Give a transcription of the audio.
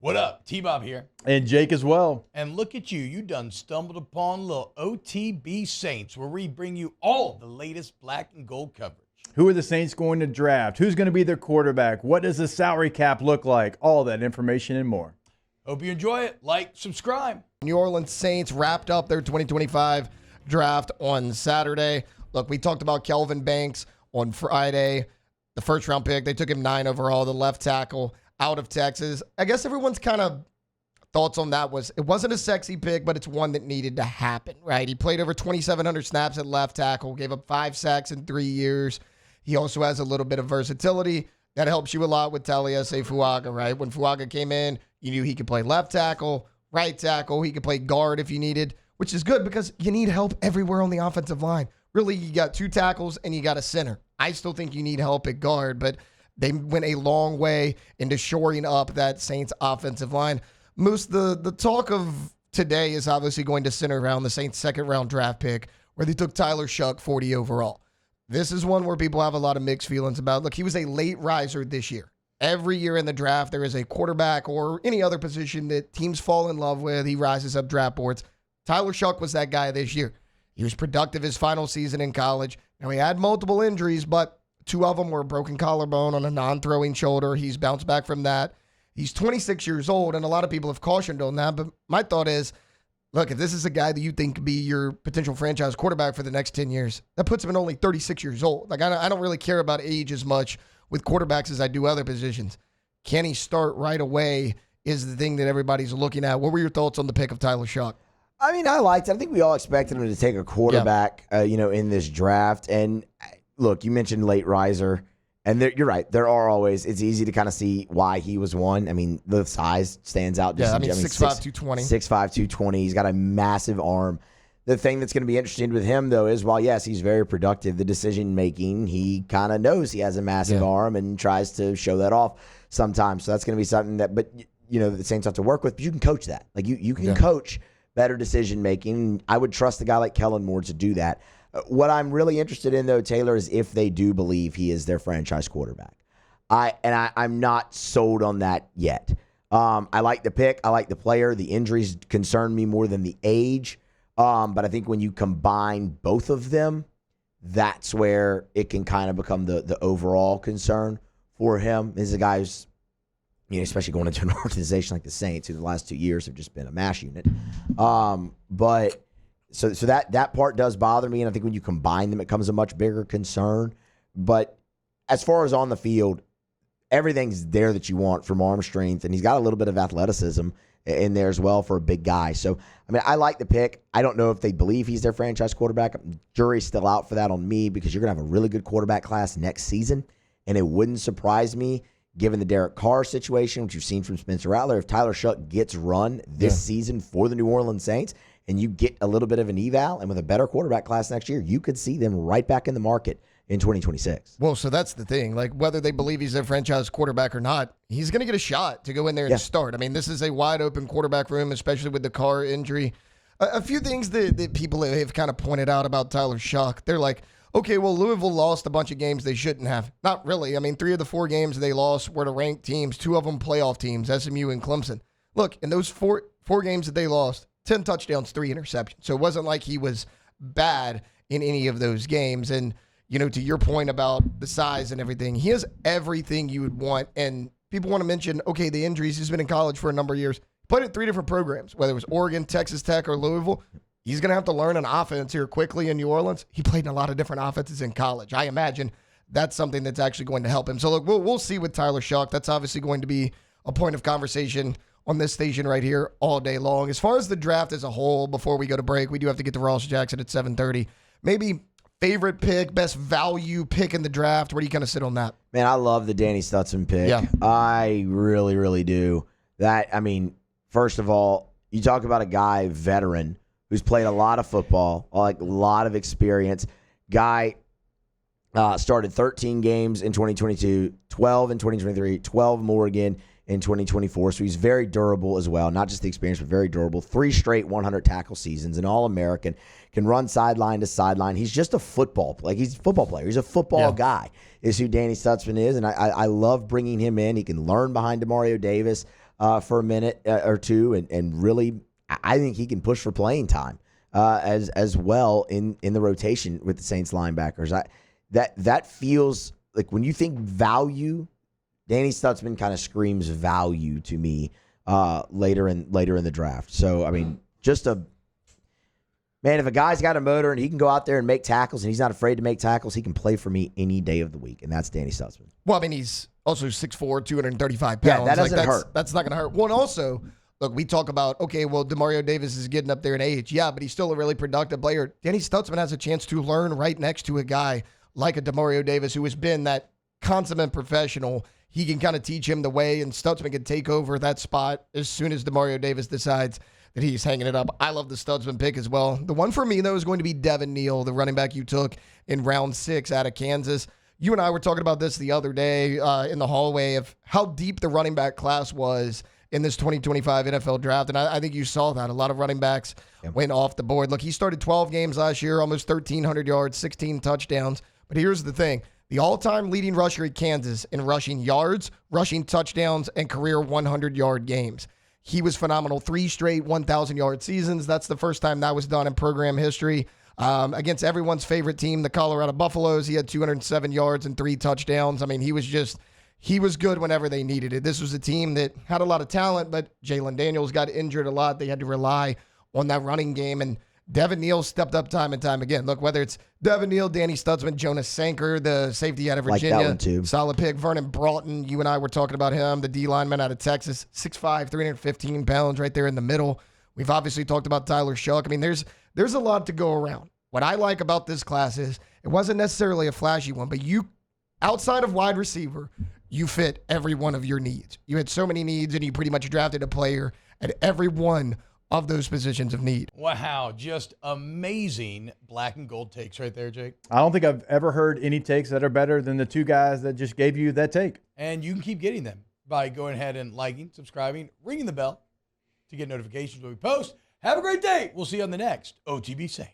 What up? T-Bob here. And Jake as well. And look at you. You done stumbled upon little OTB Saints, where we bring you all the latest black and gold coverage. Who are the Saints going to draft? Who's going to be their quarterback? What does the salary cap look like? All that information and more. Hope you enjoy it. Like, subscribe. New Orleans Saints wrapped up their 2025 draft on Saturday. Look, we talked about Kelvin Banks on Friday, the first-round pick. They took him 9 overall, the left tackle out of Texas. I guess everyone's kind of thoughts on that was it wasn't a sexy pick, but it's one that needed to happen, right? He played over 2,700 snaps at left tackle, gave up 5 sacks in 3 years. He also has a little bit of versatility. That helps you a lot with Taliesin Fuaga, right? When Fuaga came in, you knew he could play left tackle, right tackle. He could play guard if you needed, which is good because you need help everywhere on the offensive line. Really, you got 2 tackles and you got a center. I still think you need help at guard, but they went a long way into shoring up that Saints offensive line. Moose, the talk of today is obviously going to center around the Saints' second-round draft pick, where they took Tyler Shough, 40 overall. This is one where people have a lot of mixed feelings about. Look, he was a late riser this year. Every year in the draft, there is a quarterback or any other position that teams fall in love with. He rises up draft boards. Tyler Shough was that guy this year. He was productive his final season in college. Now, he had multiple injuries, but 2 of them were a broken collarbone on a non-throwing shoulder. He's bounced back from that. He's 26 years old, and a lot of people have cautioned on that. But my thought is, look, if this is a guy that you think could be your potential franchise quarterback for the next 10 years, that puts him at only 36 years old. Like, I don't really care about age as much with quarterbacks as I do other positions. Can he start right away is the thing that everybody's looking at. What were your thoughts on the pick of Tyler Shough? I mean, I liked it. I think we all expected him to take a quarterback, in this draft. And look, you mentioned late riser, and you're right. There are always. It's easy to kind of see why he was one. I mean, the size stands out. 6'5", 220. 6'5", 220. He's got a massive arm. The thing that's going to be interesting with him, though, is while, yes, he's very productive, the decision-making, he kind of knows he has a massive arm and tries to show that off sometimes. So that's going to be something that, but, the Saints have to work with. But you can coach that. Like, you can coach better decision-making. I would trust a guy like Kellen Moore to do that. What I'm really interested in, though, Taylor, is if they do believe he is their franchise quarterback. I'm not sold on that yet. I like the pick. I like the player. The injuries concern me more than the age. But I think when you combine both of them, that's where it can kind of become the overall concern for him. This is a guy who's, especially going into an organization like the Saints, who the last 2 years have just been a mash unit. But so that part does bother me, and I think when you combine them, it becomes a much bigger concern. But as far as on the field, everything's there that you want from arm strength, and he's got a little bit of athleticism in there as well for a big guy. So, I mean, I like the pick. I don't know if they believe he's their franchise quarterback. Jury's still out for that on me because you're going to have a really good quarterback class next season, and it wouldn't surprise me, given the Derek Carr situation, which you've seen from Spencer Rattler, if Tyler Shough gets run this season for the New Orleans Saints and you get a little bit of an eval, and with a better quarterback class next year, you could see them right back in the market in 2026. Well, so that's the thing. Like, whether they believe he's their franchise quarterback or not, he's going to get a shot to go in there and start. I mean, this is a wide-open quarterback room, especially with the Carr injury. A few things that people have kind of pointed out about Tyler Shough. They're like, okay, well, Louisville lost a bunch of games they shouldn't have. Not really. I mean, 3 of the 4 games they lost were to ranked teams, 2 of them playoff teams, SMU and Clemson. Look, in those four games that they lost, 10 touchdowns, 3 interceptions. So it wasn't like he was bad in any of those games. And, to your point about the size and everything, he has everything you would want. And people want to mention, okay, the injuries. He's been in college for a number of years. Played in 3 different programs, whether it was Oregon, Texas Tech, or Louisville. He's going to have to learn an offense here quickly in New Orleans. He played in a lot of different offenses in college. I imagine that's something that's actually going to help him. So, look, we'll see with Tyler Shough. That's obviously going to be a point of conversation on this station right here all day long. As far as the draft as a whole, before we go to break, we do have to get to Ross Jackson at 7:30. Maybe favorite pick, best value pick in the draft. Where do you kind of sit on that? Man, I love the Danny Stutson pick. Yeah. I really, really do. First of all, you talk about a guy, veteran, who's played a lot of football, like a lot of experience. Guy started 13 games in 2022, 12 in 2023, 12 more again in 2024. So he's very durable as well. Not just the experience, but very durable. 3 straight 100 tackle seasons, an All-American, can run sideline to sideline. He's just a football player. He's a football player. He's a football guy is who Danny Stutzman is. And I love bringing him in. He can learn behind Demario Davis. for a minute or two, and really, I think he can push for playing time as well in the rotation with the Saints linebackers. That feels like when you think value, Danny Stutzman kind of screams value to me later in the draft. So I mean, just a man, if a guy's got a motor and he can go out there and make tackles and he's not afraid to make tackles, he can play for me any day of the week, and that's Danny Stutzman. Well, I mean, he's also 6'4", 235 pounds. Yeah, that doesn't hurt. That's not going to hurt. Well, and also, look, we talk about, okay, well, Demario Davis is getting up there in age. Yeah, but he's still a really productive player. Danny Stutzman has a chance to learn right next to a guy like a Demario Davis who has been that consummate professional. He can kind of teach him the way, and Stutzman can take over that spot as soon as Demario Davis decides that he's hanging it up. I love the Stutzman pick as well. The one for me, though, is going to be Devin Neal, the running back you took in round 6 out of Kansas. You and I were talking about this the other day in the hallway of how deep the running back class was in this 2025 NFL draft, and I think you saw that. A lot of running backs went off the board. Look, he started 12 games last year, almost 1,300 yards, 16 touchdowns. But here's the thing. The all-time leading rusher at Kansas in rushing yards, rushing touchdowns, and career 100-yard games. He was phenomenal. 3 straight 1,000-yard seasons. That's the first time that was done in program history. Against everyone's favorite team, the Colorado Buffaloes, he had 207 yards and 3 touchdowns. I mean, he was good whenever they needed it. This was a team that had a lot of talent, but Jalen Daniels got injured a lot. They had to rely on that running game, and Devin Neal stepped up time and time again. Look, whether it's Devin Neal, Danny Stutzman, Jonas Sanker, the safety out of Virginia, like that one too. Solid pick. Vernon Broughton, you and I were talking about him, the D lineman out of Texas, 6'5", 315 pounds, right there in the middle. We've obviously talked about Tyler Shough. I mean, there's a lot to go around. What I like about this class is it wasn't necessarily a flashy one, but you, outside of wide receiver, you fit every one of your needs. You had so many needs, and you pretty much drafted a player at every one of those positions of need. Wow, just amazing black and gold takes right there, Jake. I don't think I've ever heard any takes that are better than the two guys that just gave you that take. And you can keep getting them by going ahead and liking, subscribing, ringing the bell to get notifications when we post. Have a great day. We'll see you on the next OTB Saints.